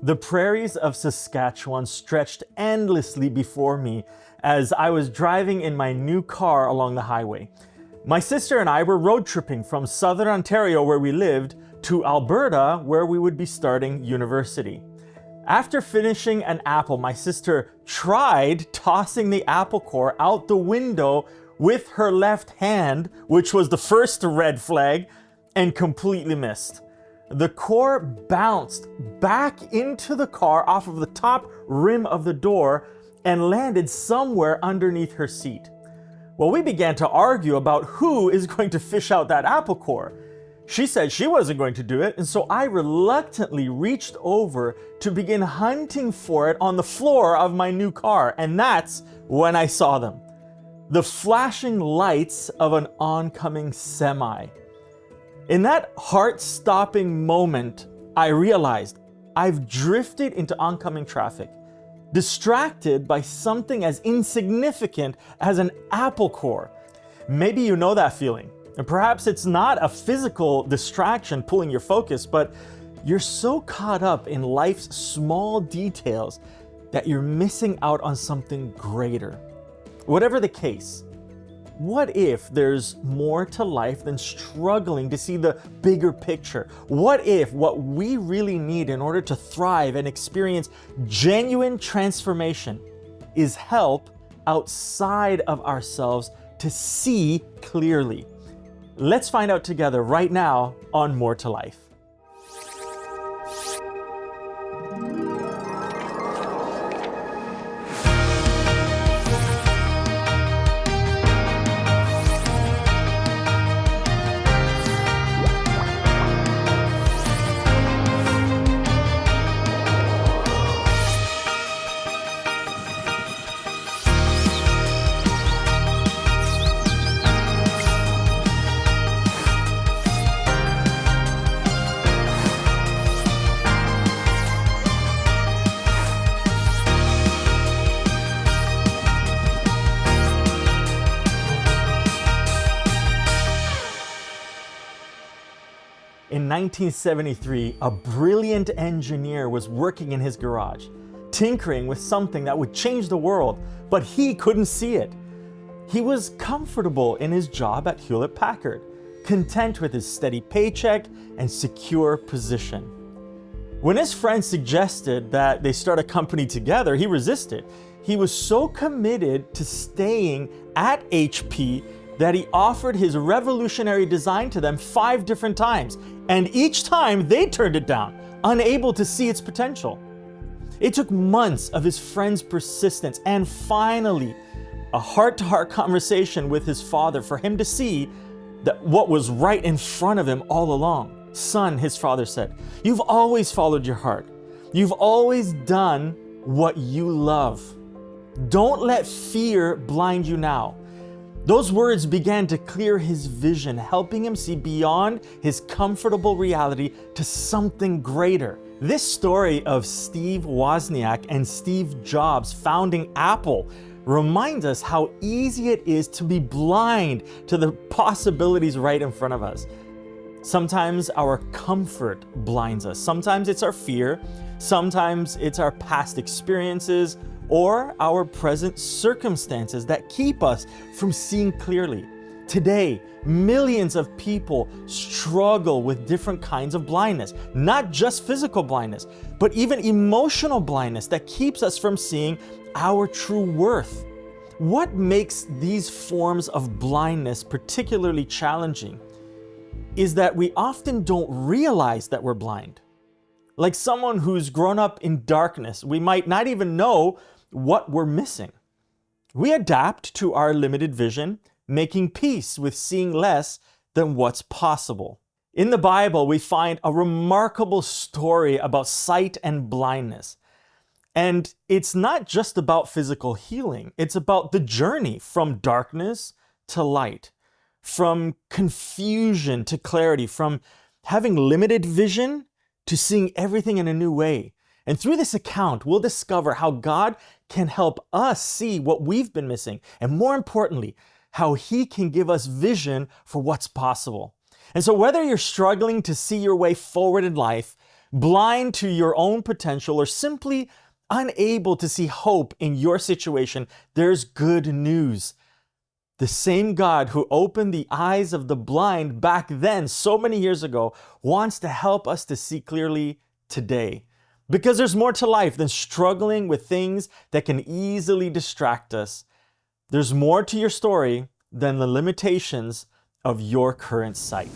The prairies of Saskatchewan stretched endlessly before me as I was driving in my new car along the highway. My sister and I were road tripping from southern Ontario, where we lived, to Alberta, where we would be starting university. After finishing an apple, my sister tried tossing the apple core out the window with her left hand, which was the first red flag, and completely missed. The core bounced back into the car off of the top rim of the door and landed somewhere underneath her seat. Well, we began to argue about who is going to fish out that apple core. She said she wasn't going to do it, and so I reluctantly reached over to begin hunting for it on the floor of my new car, and that's when I saw them. The flashing lights of an oncoming semi. In that heart-stopping moment, I realized I've drifted into oncoming traffic, distracted by something as insignificant as an apple core. Maybe you know that feeling. And perhaps it's not a physical distraction pulling your focus, but you're so caught up in life's small details that you're missing out on something greater. Whatever the case, what if there's more to life than struggling to see the bigger picture? What if what we really need in order to thrive and experience genuine transformation is help outside of ourselves to see clearly? Let's find out together right now on More to Life. In 1973, a brilliant engineer was working in his garage, tinkering with something that would change the world, but he couldn't see it. He was comfortable in his job at Hewlett-Packard, content with his steady paycheck and secure position. When his friend suggested that they start a company together, he resisted. He was so committed to staying at HP that he offered his revolutionary design to them 5 different times, and each time they turned it down, unable to see its potential. It took months of his friend's persistence and finally a heart-to-heart conversation with his father for him to see that what was right in front of him all along. "Son," his father said, "you've always followed your heart. You've always done what you love. Don't let fear blind you now." Those words began to clear his vision, helping him see beyond his comfortable reality to something greater. This story of Steve Wozniak and Steve Jobs founding Apple reminds us how easy it is to be blind to the possibilities right in front of us. Sometimes our comfort blinds us. Sometimes it's our fear. Sometimes it's our past experiences or our present circumstances that keep us from seeing clearly. Today, millions of people struggle with different kinds of blindness, not just physical blindness, but even emotional blindness that keeps us from seeing our true worth. What makes these forms of blindness particularly challenging is that we often don't realize that we're blind. Like someone who's grown up in darkness, we might not even know what we're missing. We adapt to our limited vision, making peace with seeing less than what's possible. In the Bible, we find a remarkable story about sight and blindness. And it's not just about physical healing, it's about the journey from darkness to light, from confusion to clarity, from having limited vision to seeing everything in a new way. And through this account, we'll discover how God can help us see what we've been missing, and more importantly, how He can give us vision for what's possible. And so whether you're struggling to see your way forward in life, blind to your own potential, or simply unable to see hope in your situation, there's good news. The same God who opened the eyes of the blind back then, so many years ago, wants to help us to see clearly today. Because there's more to life than struggling with things that can easily distract us. There's more to your story than the limitations of your current sight.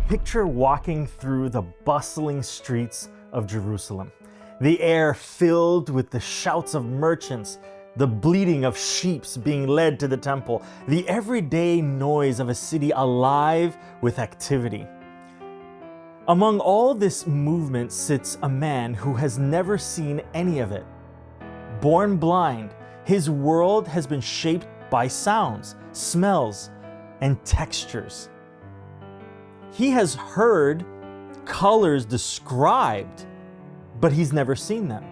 Picture walking through the bustling streets of Jerusalem. The air filled with the shouts of merchants, the bleating of sheep being led to the temple, the everyday noise of a city alive with activity. Among all this movement sits a man who has never seen any of it. Born blind, his world has been shaped by sounds, smells, and textures. He has heard colors described, but he's never seen them.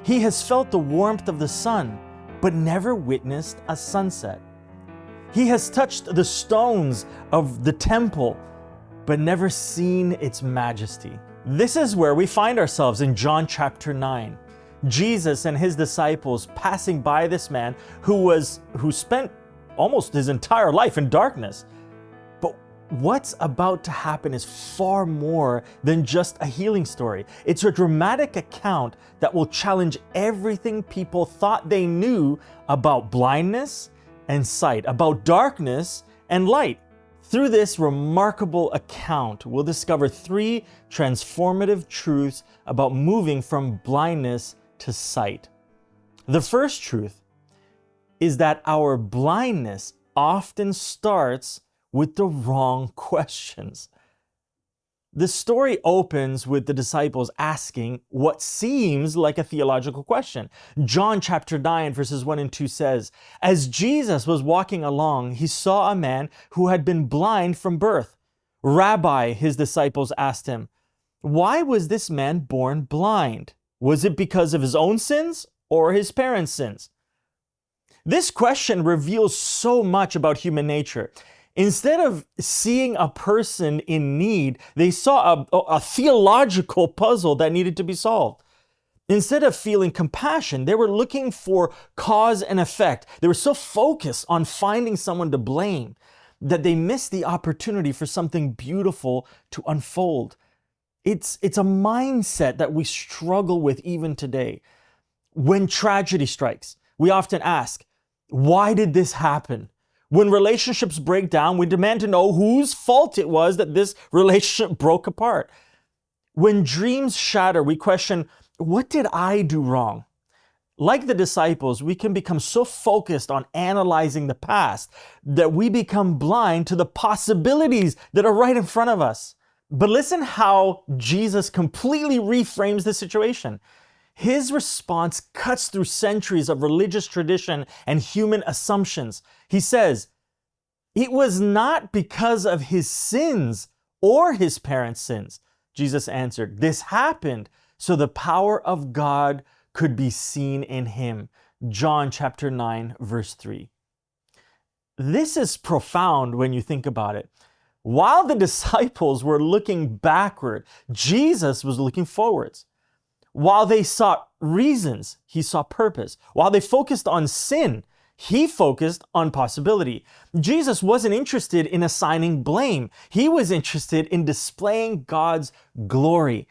He has felt the warmth of the sun, but never witnessed a sunset. He has touched the stones of the temple, but never seen its majesty. This is where we find ourselves in John chapter 9. Jesus and his disciples passing by this man who spent almost his entire life in darkness. But what's about to happen is far more than just a healing story. It's a dramatic account that will challenge everything people thought they knew about blindness and sight, about darkness and light. Through this remarkable account, we'll discover 3 transformative truths about moving from blindness to sight. The first truth is that our blindness often starts with the wrong questions. The story opens with the disciples asking what seems like a theological question. John chapter 9 verses 1 and 2 says, "As Jesus was walking along, he saw a man who had been blind from birth. Rabbi," his disciples asked him, "why was this man born blind? Was it because of his own sins or his parents' sins?" This question reveals so much about human nature. Instead of seeing a person in need, they saw a theological puzzle that needed to be solved. Instead of feeling compassion, they were looking for cause and effect. They were so focused on finding someone to blame that they missed the opportunity for something beautiful to unfold. It's a mindset that we struggle with even today. When tragedy strikes, we often ask, why did this happen? When relationships break down, we demand to know whose fault it was that this relationship broke apart. When dreams shatter, we question, what did I do wrong? Like the disciples, we can become so focused on analyzing the past that we become blind to the possibilities that are right in front of us. But listen how Jesus completely reframes the situation. His response cuts through centuries of religious tradition and human assumptions. He says, "It was not because of his sins or his parents' sins." Jesus answered, "This happened so the power of God could be seen in him." John chapter 9, verse 3. This is profound when you think about it. While the disciples were looking backward, Jesus was looking forwards. While they sought reasons, he saw purpose. While they focused on sin, he focused on possibility. Jesus wasn't interested in assigning blame. He was interested in displaying God's glory.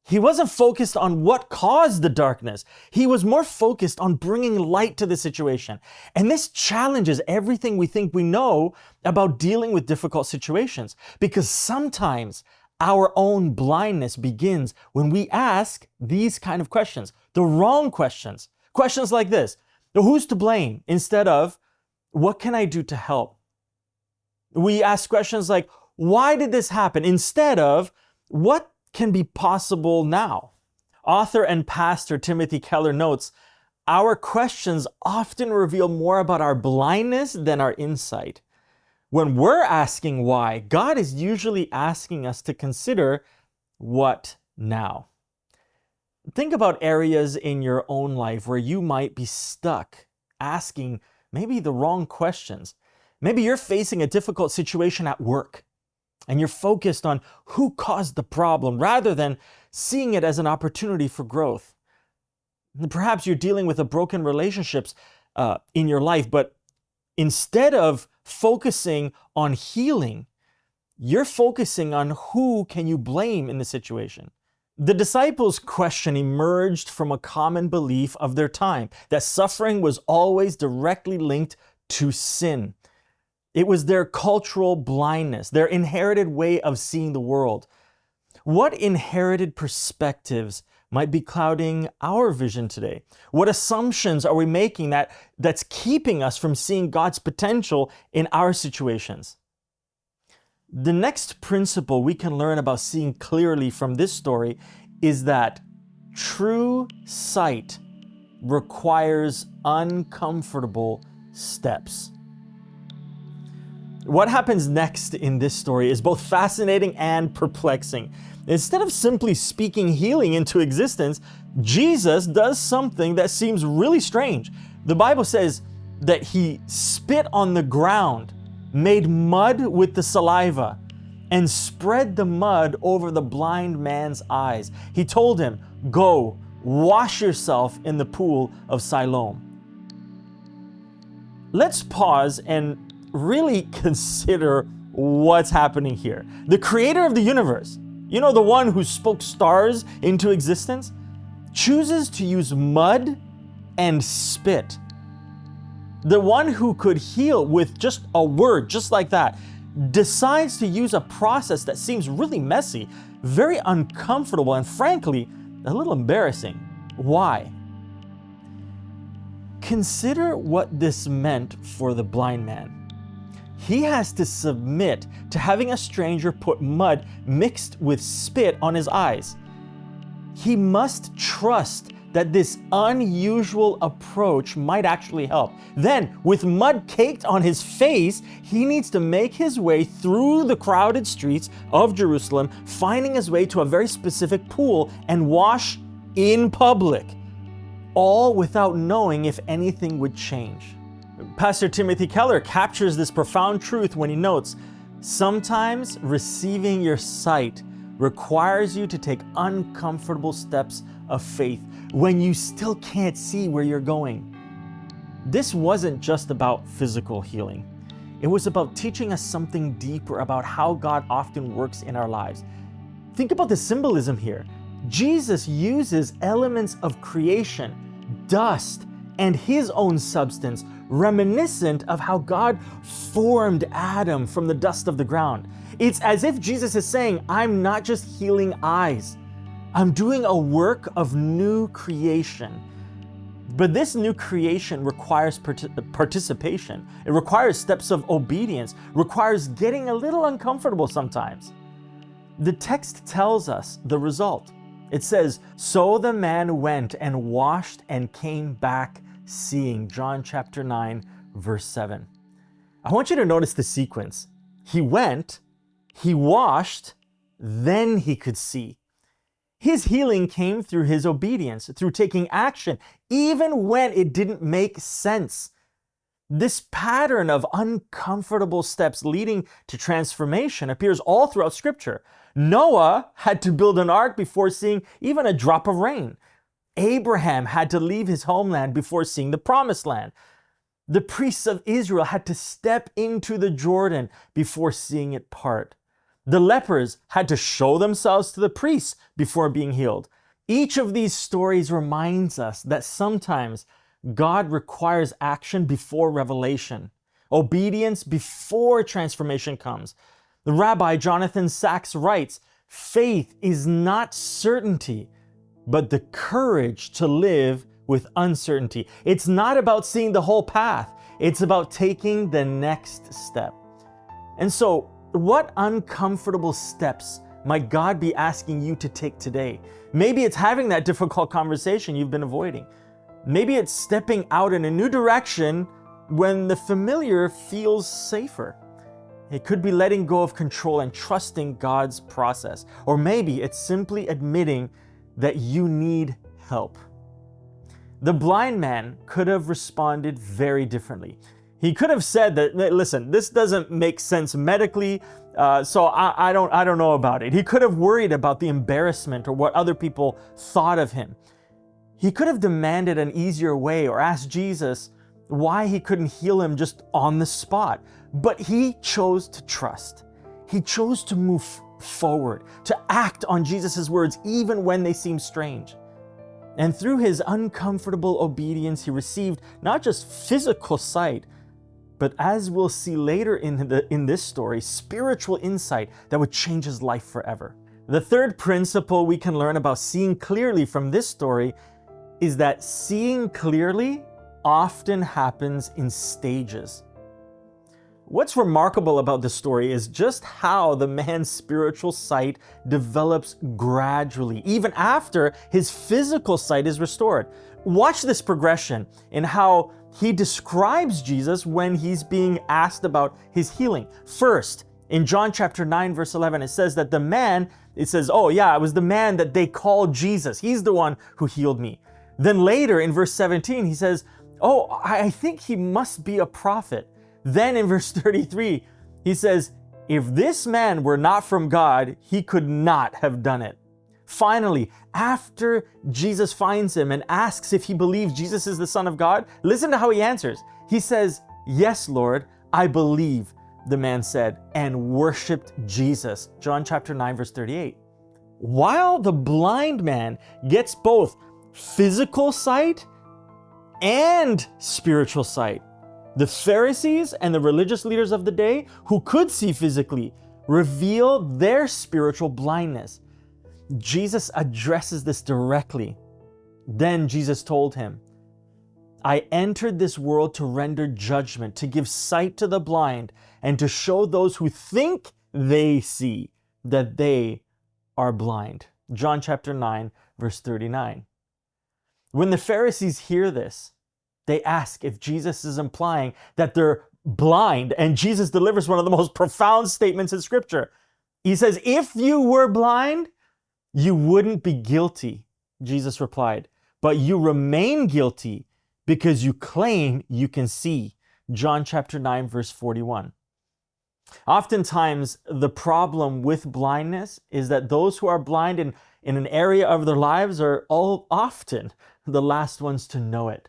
He wasn't focused on what caused the darkness. He was more focused on bringing light to the situation. And this challenges everything we think we know about dealing with difficult situations, because sometimes our own blindness begins when we ask these kind of questions, the wrong questions. Questions like this: who's to blame? Instead of, what can I do to help? We ask questions like, why did this happen? Instead of, what can be possible now? Author and pastor Timothy Keller notes, our questions often reveal more about our blindness than our insight. When we're asking why, God is usually asking us to consider what now. Think about areas in your own life where you might be stuck asking maybe the wrong questions. Maybe you're facing a difficult situation at work. and you're focused on who caused the problem rather than seeing it as an opportunity for growth. Perhaps you're dealing with a broken relationships in your life, but instead of focusing on healing, you're focusing on who can you blame in the situation. The disciples' question emerged from a common belief of their time that suffering was always directly linked to sin. It was their cultural blindness, their inherited way of seeing the world. What inherited perspectives might be clouding our vision today? What assumptions are we making that's keeping us from seeing God's potential in our situations? The next principle we can learn about seeing clearly from this story is that true sight requires uncomfortable steps. What happens next in this story is both fascinating and perplexing. Instead of simply speaking healing into existence, Jesus does something that seems really strange. The Bible says that he spit on the ground, made mud with the saliva, and spread the mud over the blind man's eyes. He told him, "Go, wash yourself in the pool of Siloam." Let's pause and really consider what's happening here. The creator of the universe, the one who spoke stars into existence, chooses to use mud and spit. The one who could heal with just a word, just like that, decides to use a process that seems really messy, very uncomfortable, and frankly, a little embarrassing. Why? Consider what this meant for the blind man. He has to submit to having a stranger put mud mixed with spit on his eyes. He must trust that this unusual approach might actually help. Then, with mud caked on his face, he needs to make his way through the crowded streets of Jerusalem, finding his way to a very specific pool and wash in public, all without knowing if anything would change. Pastor Timothy Keller captures this profound truth when he notes, sometimes receiving your sight requires you to take uncomfortable steps of faith when you still can't see where you're going. This wasn't just about physical healing. It was about teaching us something deeper about how God often works in our lives. Think about the symbolism here. Jesus uses elements of creation, dust, and his own substance, reminiscent of how God formed Adam from the dust of the ground. It's as if Jesus is saying, I'm not just healing eyes. I'm doing a work of new creation. But this new creation requires participation. It requires steps of obedience, requires getting a little uncomfortable sometimes. The text tells us the result. It says, so the man went and washed and came back seeing. John chapter 9, verse 7. I want you to notice the sequence. He went, he washed, then he could see. His healing came through his obedience, through taking action, even when it didn't make sense. This pattern of uncomfortable steps leading to transformation appears all throughout Scripture. Noah had to build an ark before seeing even a drop of rain. Abraham had to leave his homeland before seeing the promised land. The priests of Israel had to step into the Jordan before seeing it part. The lepers had to show themselves to the priests before being healed. Each of these stories reminds us that sometimes God requires action before revelation, obedience before transformation comes. The Rabbi Jonathan Sacks writes, faith is not certainty, but the courage to live with uncertainty. It's not about seeing the whole path. It's about taking the next step. And so, what uncomfortable steps might God be asking you to take today? Maybe it's having that difficult conversation you've been avoiding. Maybe it's stepping out in a new direction when the familiar feels safer. It could be letting go of control and trusting God's process. Or maybe it's simply admitting that you need help. The blind man could have responded very differently. He could have said that, listen, this doesn't make sense medically. So I don't know about it. He could have worried about the embarrassment or what other people thought of him. He could have demanded an easier way or asked Jesus why he couldn't heal him just on the spot. But he chose to trust. He chose to move forward, to act on Jesus' words even when they seemed strange. And through his uncomfortable obedience, he received not just physical sight, but as we'll see later in this story, spiritual insight that would change his life forever. The third principle we can learn about seeing clearly from this story is that seeing clearly often happens in stages. What's remarkable about this story is just how the man's spiritual sight develops gradually, even after his physical sight is restored. Watch this progression in how he describes Jesus when he's being asked about his healing. First, in John chapter 9, verse 11, it says that oh yeah, it was the man that they called Jesus. He's the one who healed me. Then later in verse 17, he says, oh, I think he must be a prophet. Then in verse 33, he says, if this man were not from God, he could not have done it. Finally, after Jesus finds him and asks if he believes Jesus is the Son of God, listen to how he answers. He says, yes, Lord, I believe, the man said, and worshiped Jesus. John chapter 9, verse 38. While the blind man gets both physical sight and spiritual sight, the Pharisees and the religious leaders of the day who could see physically reveal their spiritual blindness. Jesus addresses this directly. Then Jesus told him, I entered this world to render judgment, to give sight to the blind, and to show those who think they see that they are blind. John chapter 9, verse 39. When the Pharisees hear this, they ask if Jesus is implying that they're blind, and Jesus delivers one of the most profound statements in Scripture. He says, if you were blind, you wouldn't be guilty, Jesus replied, but you remain guilty because you claim you can see. John chapter 9, verse 41. Oftentimes, the problem with blindness is that those who are blind in an area of their lives are often the last ones to know it.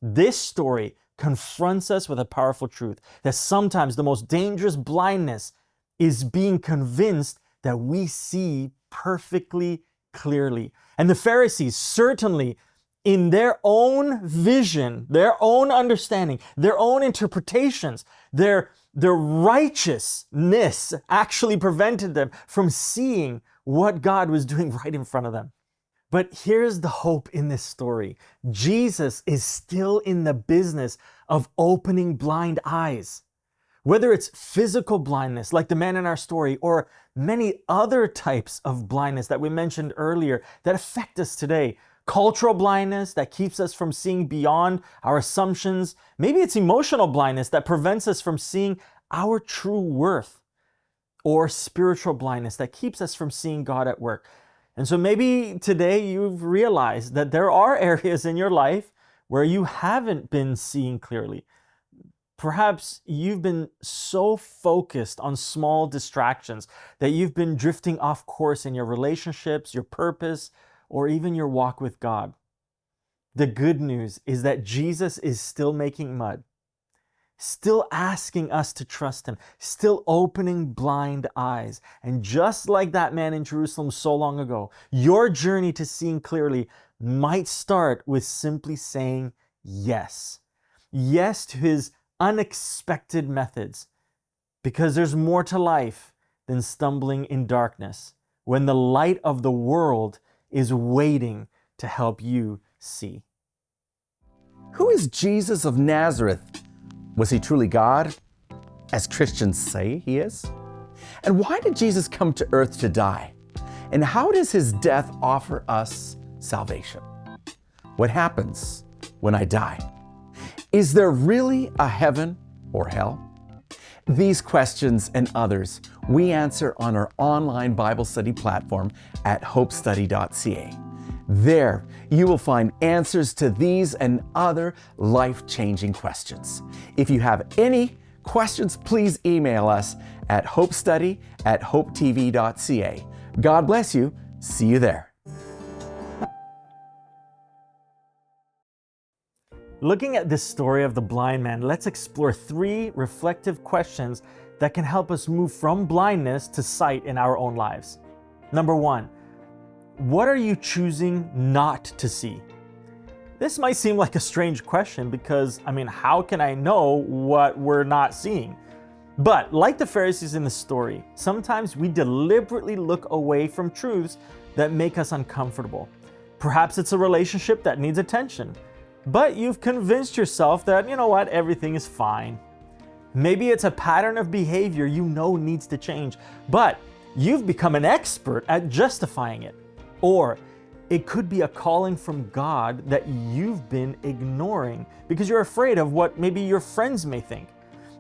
This story confronts us with a powerful truth that sometimes the most dangerous blindness is being convinced that we see perfectly clearly. And the Pharisees certainly, in their own vision, their own understanding, their own interpretations, their righteousness actually prevented them from seeing what God was doing right in front of them. But here's the hope in this story. Jesus is still in the business of opening blind eyes. Whether it's physical blindness, like the man in our story, or many other types of blindness that we mentioned earlier that affect us today. Cultural blindness that keeps us from seeing beyond our assumptions. Maybe it's emotional blindness that prevents us from seeing our true worth. Or spiritual blindness that keeps us from seeing God at work. And so maybe today you've realized that there are areas in your life where you haven't been seeing clearly. Perhaps you've been so focused on small distractions that you've been drifting off course in your relationships, your purpose, or even your walk with God. The good news is that Jesus is still making mud, still asking us to trust him, still opening blind eyes. And just like that man in Jerusalem so long ago, your journey to seeing clearly might start with simply saying yes. Yes to his unexpected methods, because there's more to life than stumbling in darkness when the light of the world is waiting to help you see. Who is Jesus of Nazareth? Was he truly God, as Christians say he is? And why did Jesus come to earth to die? And how does his death offer us salvation? What happens when I die? Is there really a heaven or hell? These questions and others we answer on our online Bible study platform at hopestudy.ca. There, you will find answers to these and other life-changing questions. If you have any questions, please email us at hopestudy@hopetv.ca. God bless you. See you there. Looking at this story of the blind man, let's explore 3 reflective questions that can help us move from blindness to sight in our own lives. Number 1, what are you choosing not to see? This might seem like a strange question because, how can I know what we're not seeing? But like the Pharisees in the story, sometimes we deliberately look away from truths that make us uncomfortable. Perhaps it's a relationship that needs attention, but you've convinced yourself that, everything is fine. Maybe it's a pattern of behavior needs to change, but you've become an expert at justifying it. Or it could be a calling from God that you've been ignoring because you're afraid of what maybe your friends may think.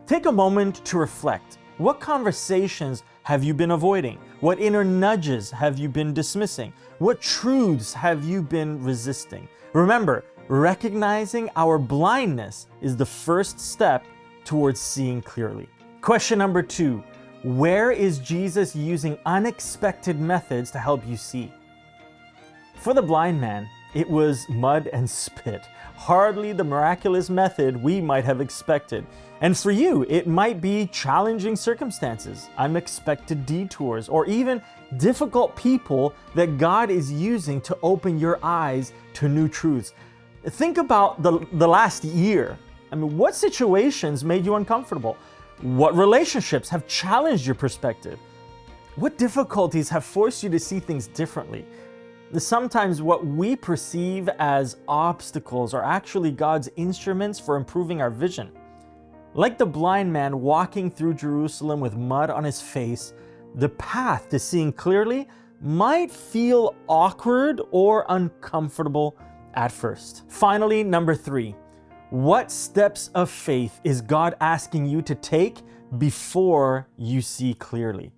Take a moment to reflect. What conversations have you been avoiding? What inner nudges have you been dismissing? What truths have you been resisting? Remember, recognizing our blindness is the first step towards seeing clearly. Question number 2, where is Jesus using unexpected methods to help you see? For the blind man, it was mud and spit, hardly the miraculous method we might have expected. And for you, it might be challenging circumstances, unexpected detours, or even difficult people that God is using to open your eyes to new truths. Think about the last year. What situations made you uncomfortable? What relationships have challenged your perspective? What difficulties have forced you to see things differently? Sometimes what we perceive as obstacles are actually God's instruments for improving our vision. Like the blind man walking through Jerusalem with mud on his face, the path to seeing clearly might feel awkward or uncomfortable at first. Finally, number 3, what steps of faith is God asking you to take before you see clearly?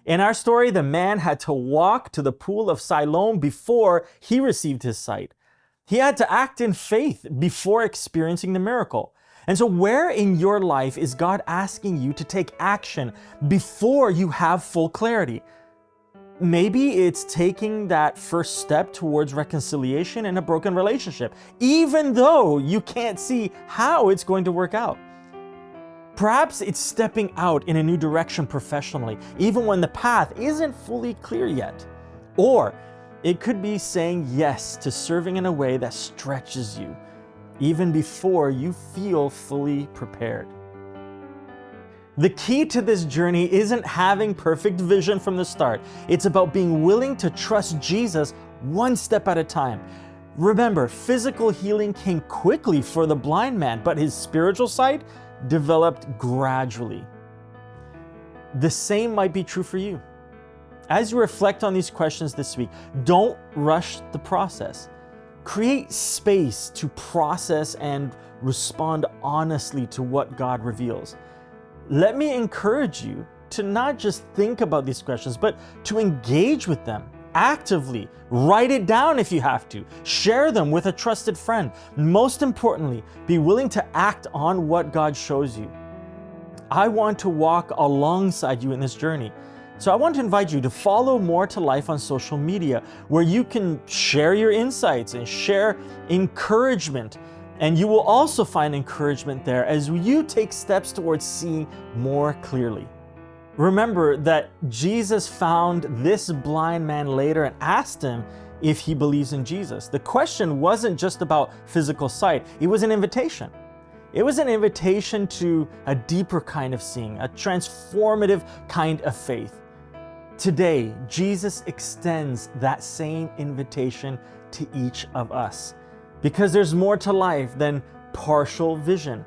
In our story, the man had to walk to the pool of Siloam before he received his sight. He had to act in faith before experiencing the miracle. And so where in your life is God asking you to take action before you have full clarity? Maybe it's taking that first step towards reconciliation in a broken relationship, even though you can't see how it's going to work out. Perhaps it's stepping out in a new direction professionally, even when the path isn't fully clear yet. Or it could be saying yes to serving in a way that stretches you, even before you feel fully prepared. The key to this journey isn't having perfect vision from the start. It's about being willing to trust Jesus one step at a time. Remember, physical healing came quickly for the blind man, but his spiritual sight developed gradually. The same might be true for you. As you reflect on these questions this week, don't rush the process. Create space to process and respond honestly to what God reveals. Let me encourage you to not just think about these questions, but to engage with them actively. Write it down if you have to. Share them with a trusted friend. Most importantly, be willing to act on what God shows you. I want to walk alongside you in this journey. So I want to invite you to follow More to Life on social media, where you can share your insights and share encouragement. And you will also find encouragement there as you take steps towards seeing more clearly. Remember that Jesus found this blind man later and asked him if he believes in Jesus. The question wasn't just about physical sight, it was an invitation. It was an invitation to a deeper kind of seeing, a transformative kind of faith. Today, Jesus extends that same invitation to each of us, because there's more to life than partial vision.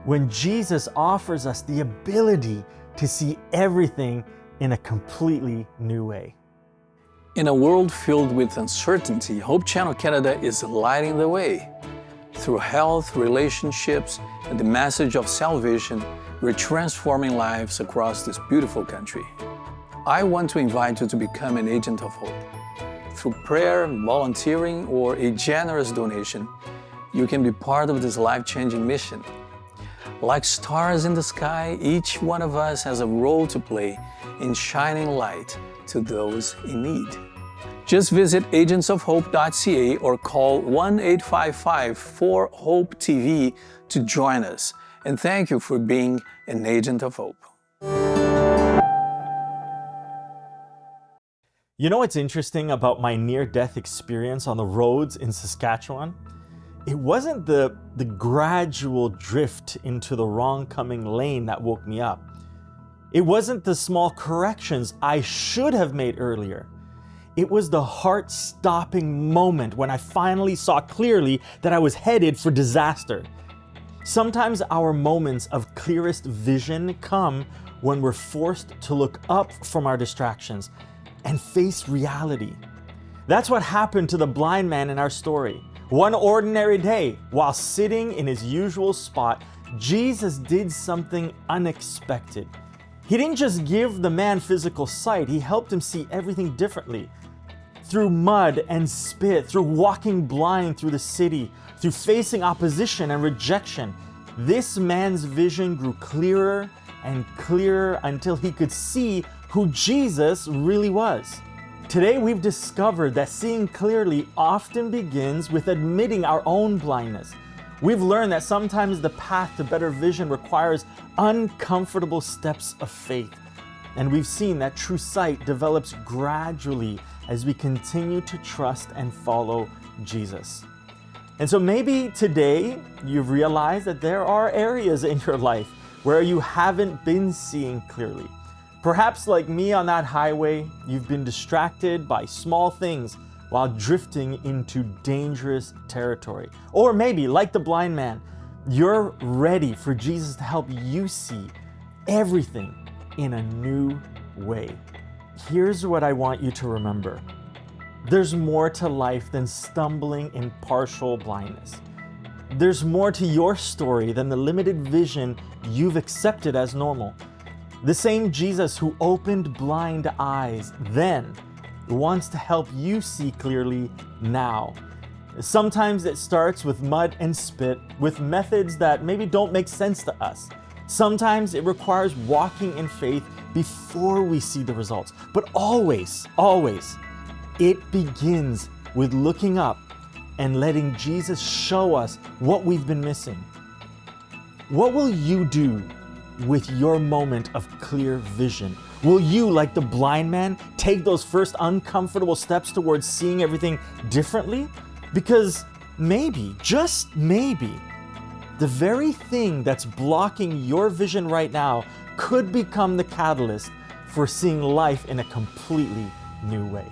When Jesus offers us the ability to see everything in a completely new way. In a world filled with uncertainty, Hope Channel Canada is lighting the way. Through health, relationships, and the message of salvation, we're transforming lives across this beautiful country. I want to invite you to become an agent of hope. Through prayer, volunteering, or a generous donation, you can be part of this life-changing mission. Like stars in the sky, each one of us has a role to play in shining light to those in need. Just visit agentsofhope.ca or call 1-855-4-HOPE-TV to join us. And thank you for being an agent of hope. You know what's interesting about my near-death experience on the roads in Saskatchewan? It wasn't the gradual drift into the wrong coming lane that woke me up. It wasn't the small corrections I should have made earlier. It was the heart-stopping moment when I finally saw clearly that I was headed for disaster. Sometimes our moments of clearest vision come when we're forced to look up from our distractions and face reality. That's what happened to the blind man in our story. One ordinary day, while sitting in his usual spot, Jesus did something unexpected. He didn't just give the man physical sight, he helped him see everything differently. Through mud and spit, through walking blind through the city, through facing opposition and rejection, this man's vision grew clearer and clearer until he could see who Jesus really was. Today we've discovered that seeing clearly often begins with admitting our own blindness. We've learned that sometimes the path to better vision requires uncomfortable steps of faith. And we've seen that true sight develops gradually as we continue to trust and follow Jesus. And so maybe today you've realized that there are areas in your life where you haven't been seeing clearly. Perhaps like me on that highway, you've been distracted by small things while drifting into dangerous territory. Or maybe, like the blind man, you're ready for Jesus to help you see everything in a new way. Here's what I want you to remember. There's more to life than stumbling in partial blindness. There's more to your story than the limited vision you've accepted as normal. The same Jesus who opened blind eyes then wants to help you see clearly now. Sometimes it starts with mud and spit, with methods that maybe don't make sense to us. Sometimes it requires walking in faith before we see the results. But always, it begins with looking up and letting Jesus show us what we've been missing. What will you do with your moment of clear vision? Will you, like the blind man, take those first uncomfortable steps towards seeing everything differently? Because maybe, just maybe, the very thing that's blocking your vision right now could become the catalyst for seeing life in a completely new way.